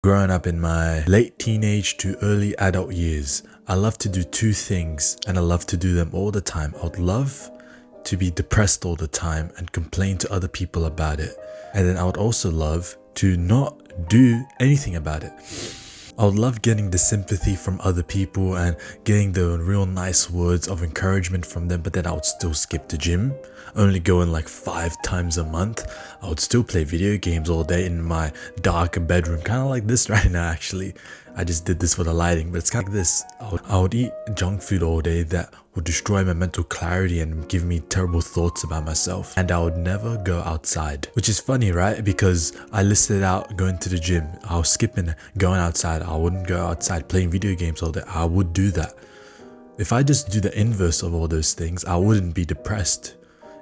Growing up in my late teenage to early adult years, I love to do two things and I love to do them all the time. I would love to be depressed all the time and complain to other people about it. And then I would also love to not do anything about it. I would love getting the sympathy from other people and getting the real nice words of encouragement from them, but then I would still skip the gym, only going like 5 times a month. I would still play video games all day in my dark bedroom, kind of like this right now actually. I just did this for the lighting, but it's kind of like this. I would eat junk food all day that would destroy my mental clarity and give me terrible thoughts about myself. And I would never go outside, which is funny, right? Because I listed out going to the gym. I was skipping going outside. I wouldn't go outside playing video games all day. I would do that. If I just do the inverse of all those things, I wouldn't be depressed.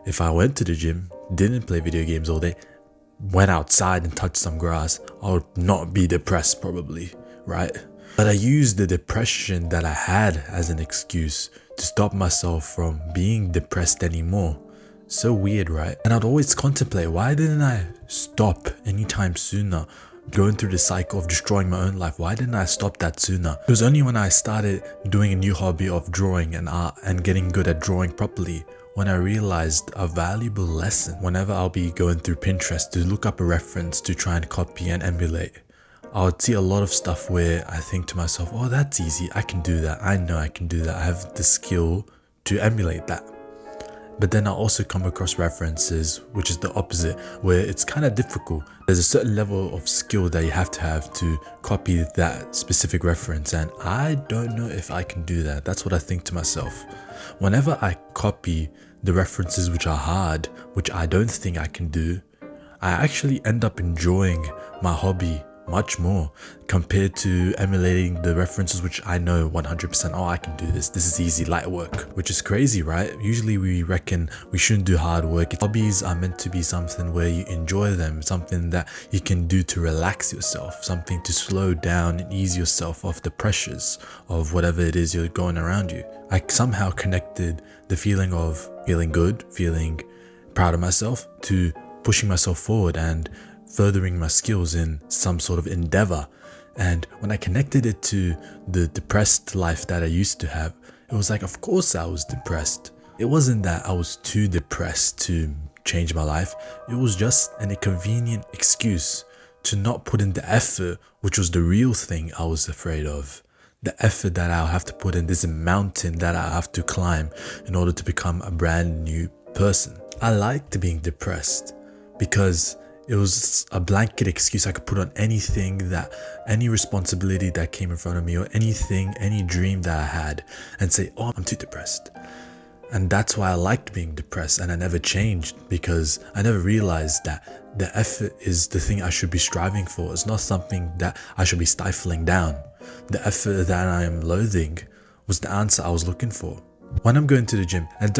If I went to the gym, didn't play video games all day, went outside and touched some grass, I would not be depressed probably, right? But I used the depression that I had as an excuse to stop myself from being depressed anymore. So weird, right? And I'd always contemplate, why didn't I stop anytime sooner? Going through the cycle of destroying my own life, why didn't I stop that sooner? It was only when I started doing a new hobby of drawing and art and getting good at drawing properly when I realized a valuable lesson. Whenever I'll be going through Pinterest to look up a reference to try and copy and emulate, I would see a lot of stuff where I think to myself, oh, that's easy, I can do that, I know I can do that, I have the skill to emulate that. But then I also come across references, which is the opposite, where it's kind of difficult. There's a certain level of skill that you have to copy that specific reference, and I don't know if I can do that. That's what I think to myself. Whenever I copy the references which are hard, which I don't think I can do, I actually end up enjoying my hobby much more compared to emulating the references which I know 100%, oh, I can do this is easy, light work, which is crazy, right? Usually we reckon we shouldn't do hard work. Hobbies are meant to be something where you enjoy them, something that you can do to relax yourself, something to slow down and ease yourself off the pressures of whatever it is you're going around you. I somehow connected the feeling of feeling good, feeling proud of myself, to pushing myself forward and furthering my skills in some sort of endeavor. And when I connected it to the depressed life that I used to have, it was like, of course I was depressed. It wasn't that I was too depressed to change my life. It was just an inconvenient excuse to not put in the effort, which was the real thing I was afraid of. The effort that I'll have to put in, this mountain that I have to climb in order to become a brand new person. I liked being depressed because it was a blanket excuse I could put on anything, that any responsibility that came in front of me, or anything, any dream that I had, and say, oh, I'm too depressed. And that's why I liked being depressed, and I never changed, because I never realized that the effort is the thing I should be striving for. It's not something that I should be stifling down. The effort that I am loathing was the answer I was looking for. When I'm going to the gym, and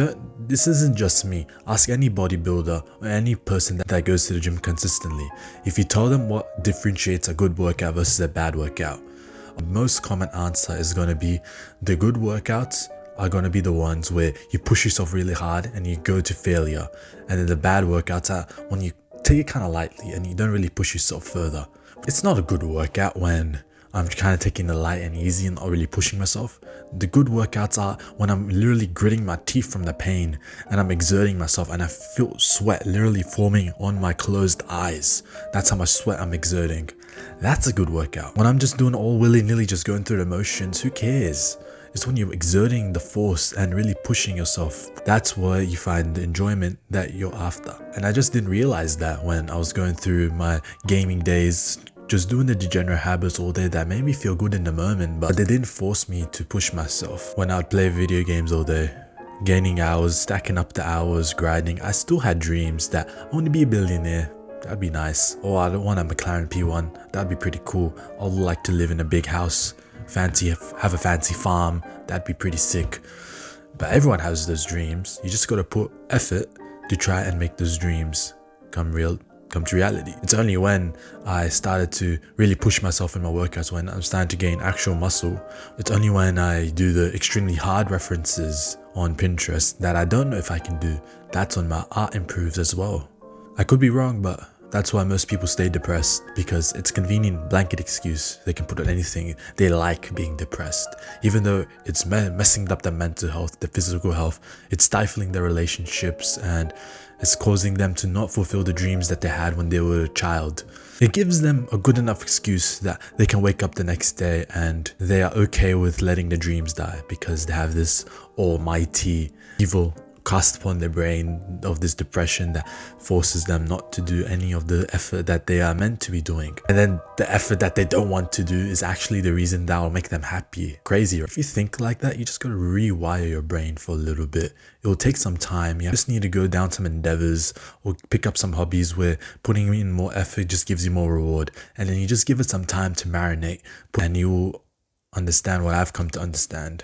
this isn't just me, ask any bodybuilder or any person that goes to the gym consistently. If you tell them what differentiates a good workout versus a bad workout, the most common answer is going to be the good workouts are going to be the ones where you push yourself really hard and you go to failure. And then the bad workouts are when you take it kind of lightly and you don't really push yourself further. It's not a good workout when I'm kind of taking it light and easy and not really pushing myself. The good workouts are when I'm literally gritting my teeth from the pain and I'm exerting myself and I feel sweat literally forming on my closed eyes. That's how much sweat I'm exerting. That's a good workout. When I'm just doing all willy-nilly, just going through the motions, who cares? It's when you're exerting the force and really pushing yourself. That's where you find the enjoyment that you're after. And I just didn't realize that when I was going through my gaming days, just doing the degenerate habits all day that made me feel good in the moment, but they didn't force me to push myself. When I'd play video games all day, gaining hours, stacking up the hours, grinding, I still had dreams that I want to be a billionaire. That'd be nice. Or I don't want a McLaren P1. That'd be pretty cool. I'd like to live in a big house, have a fancy farm. That'd be pretty sick. But everyone has those dreams. You just gotta put effort to try and make those dreams come to reality. It's only when I started to really push myself in my workouts, when I'm starting to gain actual muscle, it's only when I do the extremely hard references on Pinterest that I don't know if I can do. That's when my art improves as well. I could be wrong, but That's why most people stay depressed, because it's a convenient blanket excuse. They can put on anything. They like being depressed. Even though it's messing up their mental health, their physical health, it's stifling their relationships, and it's causing them to not fulfill the dreams that they had when they were a child. It gives them a good enough excuse that they can wake up the next day and they are okay with letting the dreams die, because they have this almighty evil cast upon their brain of this depression that forces them not to do any of the effort that they are meant to be doing. And then the effort that they don't want to do is actually the reason that will make them happy. Crazy. If you think like that, you just gotta rewire your brain for a little bit. It will take some time. You just need to go down some endeavors or pick up some hobbies where putting in more effort just gives you more reward. And then you just give it some time to marinate, and you will understand what I've come to understand.